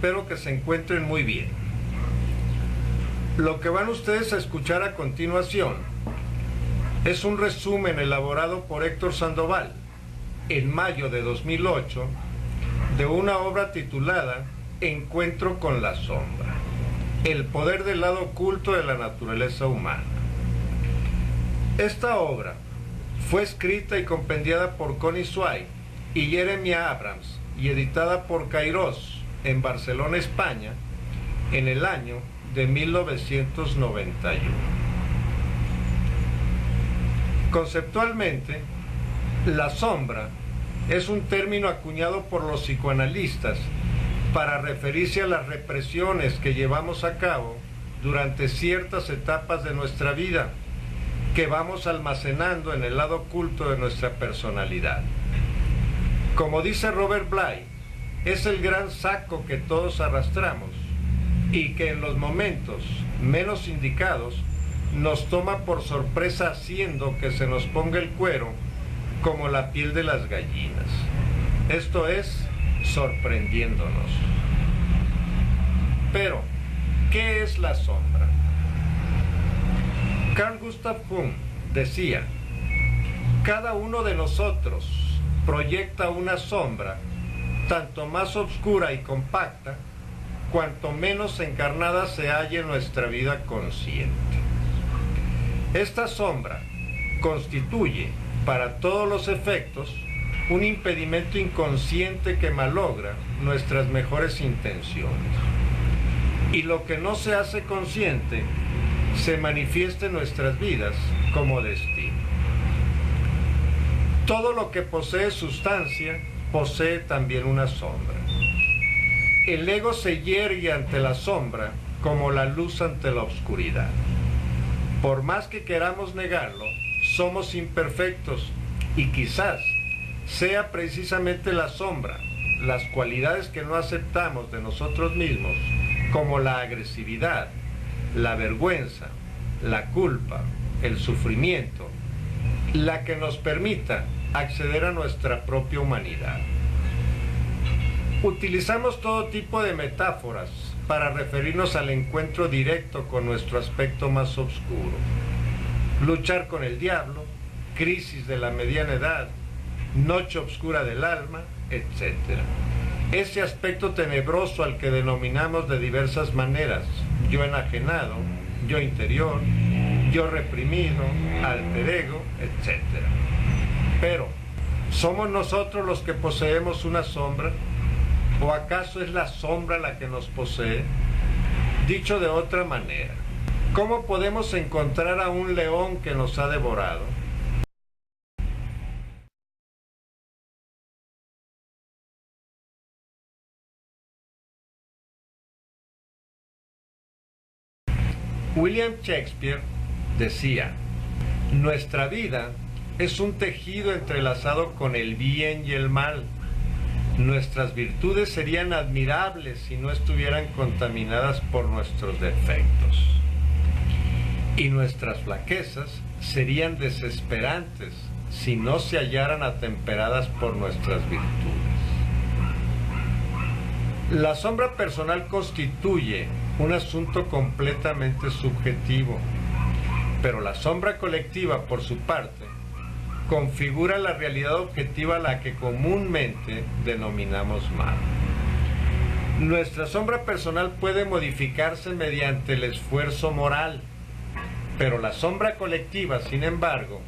Espero que se encuentren muy bien. Lo que van ustedes a escuchar a continuación es un resumen elaborado por Héctor Sandoval en mayo de 2008 de una obra titulada Encuentro con la sombra, el poder del lado oculto de la naturaleza humana. Esta obra fue escrita y compendiada por Connie Zweig y Jeremy Abrams y editada por Kairos en Barcelona, España, en el año de 1991. Conceptualmente, la sombra es un término acuñado por los psicoanalistas para referirse a las represiones que llevamos a cabo durante ciertas etapas de nuestra vida, que vamos almacenando en el lado oculto de nuestra personalidad. Como dice Robert Bly, es el gran saco que todos arrastramos y que en los momentos menos indicados nos toma por sorpresa, haciendo que se nos ponga el cuero como la piel de las gallinas. Esto es, sorprendiéndonos. Pero, ¿qué es la sombra? Carl Gustav Jung decía: cada uno de nosotros proyecta una sombra tanto más oscura y compacta cuanto menos encarnada se halla en nuestra vida consciente. Esta sombra constituye, para todos los efectos, un impedimento inconsciente que malogra nuestras mejores intenciones. Y lo que no se hace consciente se manifiesta en nuestras vidas como destino. Todo lo que posee sustancia posee también una sombra. El ego se yergue ante la sombra como la luz ante la oscuridad. Por más que queramos negarlo, somos imperfectos y quizás sea precisamente la sombra, las cualidades que no aceptamos de nosotros mismos, como la agresividad, la vergüenza, la culpa, el sufrimiento, la que nos permita acceder a nuestra propia humanidad. Utilizamos todo tipo de metáforas para referirnos al encuentro directo con nuestro aspecto más oscuro. Luchar con el diablo, crisis de la mediana edad, noche oscura del alma, etc. Ese aspecto tenebroso al que denominamos de diversas maneras: yo enajenado, yo interior, yo reprimido, alter ego, etc. Pero, ¿somos nosotros los que poseemos una sombra? ¿O acaso es la sombra la que nos posee? Dicho de otra manera, ¿cómo podemos encontrar a un león que nos ha devorado? William Shakespeare decía: nuestra vida es un tejido entrelazado con el bien y el mal. Nuestras virtudes serían admirables si no estuvieran contaminadas por nuestros defectos. Y nuestras flaquezas serían desesperantes si no se hallaran atemperadas por nuestras virtudes. La sombra personal constituye un asunto completamente subjetivo, pero la sombra colectiva, por su parte, configura la realidad objetiva a la que comúnmente denominamos mal. Nuestra sombra personal puede modificarse mediante el esfuerzo moral, pero la sombra colectiva, sin embargo,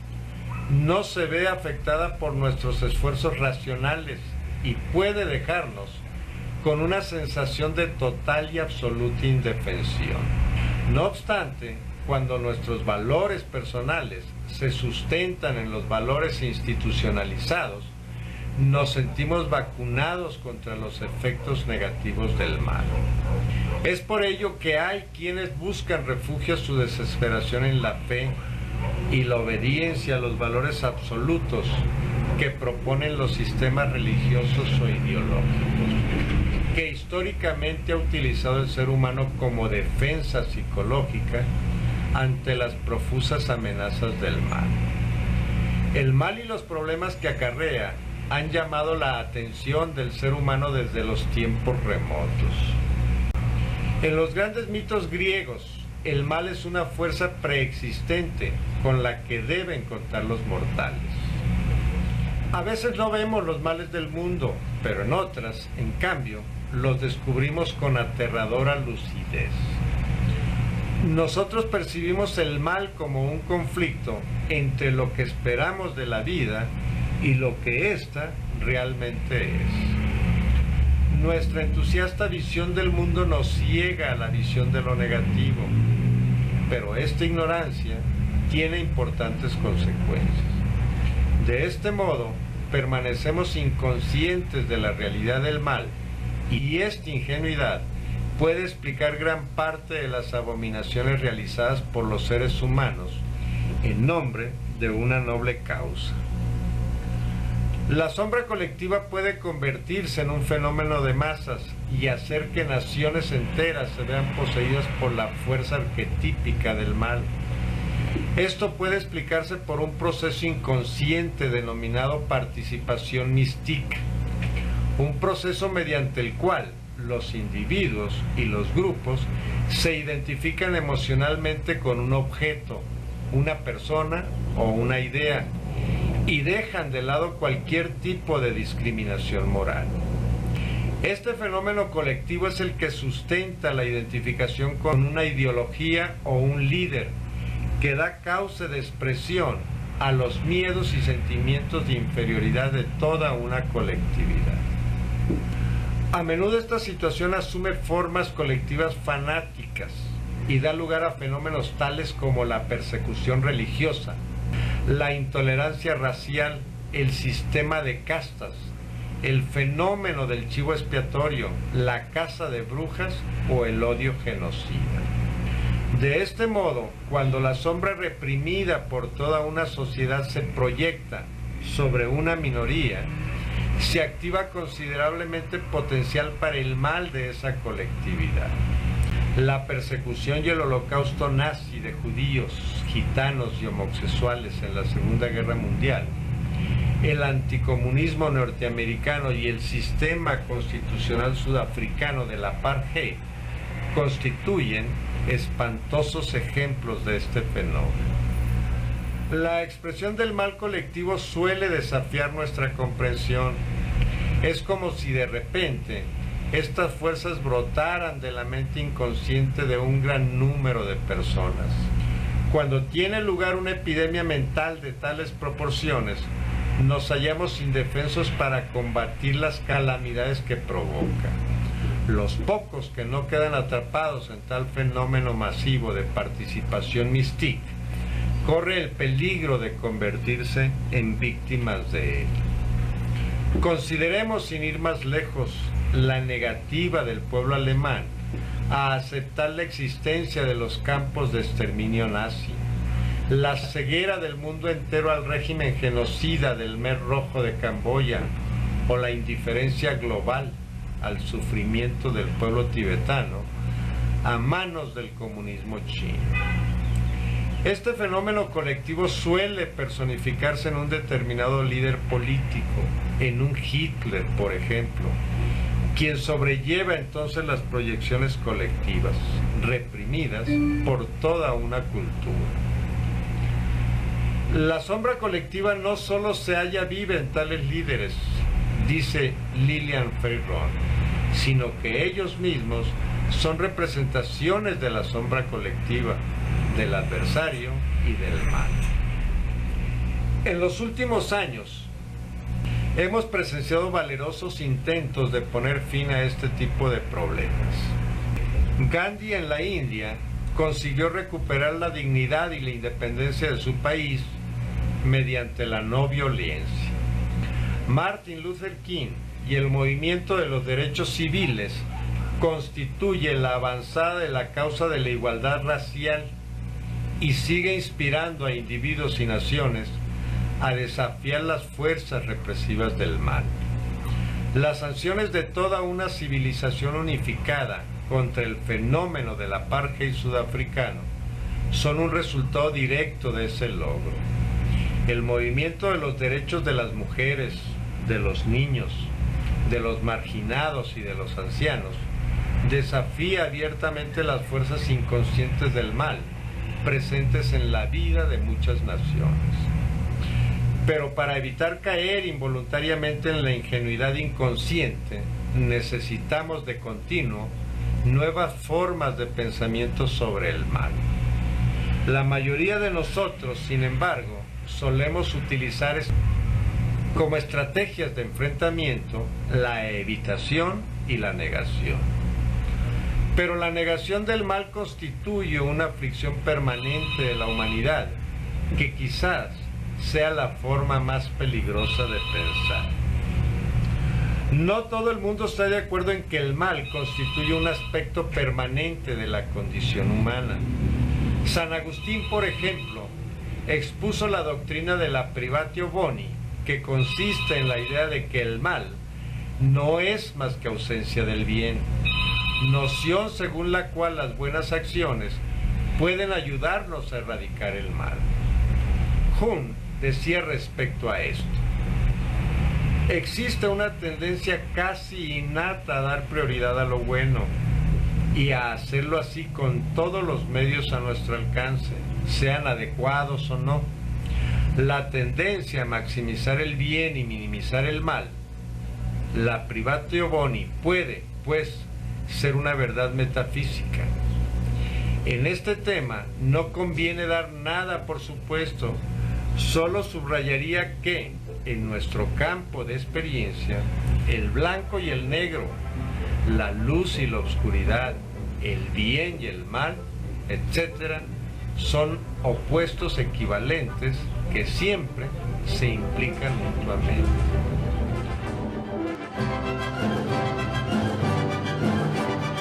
no se ve afectada por nuestros esfuerzos racionales y puede dejarnos con una sensación de total y absoluta indefensión. No obstante, cuando nuestros valores personales se sustentan en los valores institucionalizados, nos sentimos vacunados contra los efectos negativos del mal. Es por ello que hay quienes buscan refugio a su desesperación en la fe y la obediencia a los valores absolutos que proponen los sistemas religiosos o ideológicos, que históricamente ha utilizado el ser humano como defensa psicológica ante las profusas amenazas del mal. El mal y los problemas que acarrea han llamado la atención del ser humano desde los tiempos remotos. En los grandes mitos griegos, el mal es una fuerza preexistente con la que deben contar los mortales. A veces no vemos los males del mundo, pero en otras, en cambio, los descubrimos con aterradora lucidez. Nosotros percibimos el mal como un conflicto entre lo que esperamos de la vida y lo que ésta realmente es. Nuestra entusiasta visión del mundo nos ciega a la visión de lo negativo, pero esta ignorancia tiene importantes consecuencias. De este modo, permanecemos inconscientes de la realidad del mal, y esta ingenuidad puede explicar gran parte de las abominaciones realizadas por los seres humanos en nombre de una noble causa. La sombra colectiva puede convertirse en un fenómeno de masas y hacer que naciones enteras se vean poseídas por la fuerza arquetípica del mal. Esto puede explicarse por un proceso inconsciente denominado participación mística, un proceso mediante el cual los individuos y los grupos se identifican emocionalmente con un objeto, una persona o una idea, y dejan de lado cualquier tipo de discriminación moral. Este fenómeno colectivo es el que sustenta la identificación con una ideología o un líder, que da cauce de expresión a los miedos y sentimientos de inferioridad de toda una colectividad. A menudo esta situación asume formas colectivas fanáticas y da lugar a fenómenos tales como la persecución religiosa, la intolerancia racial, el sistema de castas, el fenómeno del chivo expiatorio, la caza de brujas o el odio genocida. De este modo, cuando la sombra reprimida por toda una sociedad se proyecta sobre una minoría, se activa considerablemente potencial para el mal de esa colectividad. La persecución y el holocausto nazi de judíos, gitanos y homosexuales en la Segunda Guerra Mundial, el anticomunismo norteamericano y el sistema constitucional sudafricano del apartheid constituyen espantosos ejemplos de este fenómeno. La expresión del mal colectivo suele desafiar nuestra comprensión. Es como si de repente estas fuerzas brotaran de la mente inconsciente de un gran número de personas. Cuando tiene lugar una epidemia mental de tales proporciones, nos hallamos indefensos para combatir las calamidades que provoca. Los pocos que no quedan atrapados en tal fenómeno masivo de participación mística corre el peligro de convertirse en víctimas de él. Consideremos, sin ir más lejos, la negativa del pueblo alemán a aceptar la existencia de los campos de exterminio nazi, la ceguera del mundo entero al régimen genocida del Mes Rojo de Camboya o la indiferencia global al sufrimiento del pueblo tibetano a manos del comunismo chino. Este fenómeno colectivo suele personificarse en un determinado líder político, en un Hitler, por ejemplo, quien sobrelleva entonces las proyecciones colectivas, reprimidas por toda una cultura. La sombra colectiva no solo se halla viva en tales líderes, dice Lilian Freirond, sino que ellos mismos son representaciones de la sombra colectiva, del adversario y del mal. En los últimos años, hemos presenciado valerosos intentos de poner fin a este tipo de problemas. Gandhi en la India consiguió recuperar la dignidad y la independencia de su país mediante la no violencia. Martin Luther King y el movimiento de los derechos civiles constituye la avanzada de la causa de la igualdad racial y sigue inspirando a individuos y naciones a desafiar las fuerzas represivas del mal. Las sanciones de toda una civilización unificada contra el fenómeno del apartheid sudafricano son un resultado directo de ese logro. El movimiento de los derechos de las mujeres, de los niños, de los marginados y de los ancianos desafía abiertamente las fuerzas inconscientes del mal, presentes en la vida de muchas naciones. Pero para evitar caer involuntariamente en la ingenuidad inconsciente, necesitamos de continuo nuevas formas de pensamiento sobre el mal. La mayoría de nosotros, sin embargo, solemos utilizar como estrategias de enfrentamiento la evitación y la negación. Pero la negación del mal constituye una aflicción permanente de la humanidad, que quizás sea la forma más peligrosa de pensar. No todo el mundo está de acuerdo en que el mal constituye un aspecto permanente de la condición humana. San Agustín, por ejemplo, expuso la doctrina de la privatio boni, que consiste en la idea de que el mal no es más que ausencia del bien, noción según la cual las buenas acciones pueden ayudarnos a erradicar el mal. Jung decía respecto a esto: existe una tendencia casi innata a dar prioridad a lo bueno y a hacerlo así con todos los medios a nuestro alcance, sean adecuados o no. La tendencia a maximizar el bien y minimizar el mal, la privatio boni, puede, pues, ser una verdad metafísica. En este tema no conviene dar nada por supuesto, solo subrayaría que en nuestro campo de experiencia, el blanco y el negro, la luz y la oscuridad, el bien y el mal, etc., son opuestos equivalentes que siempre se implican mutuamente.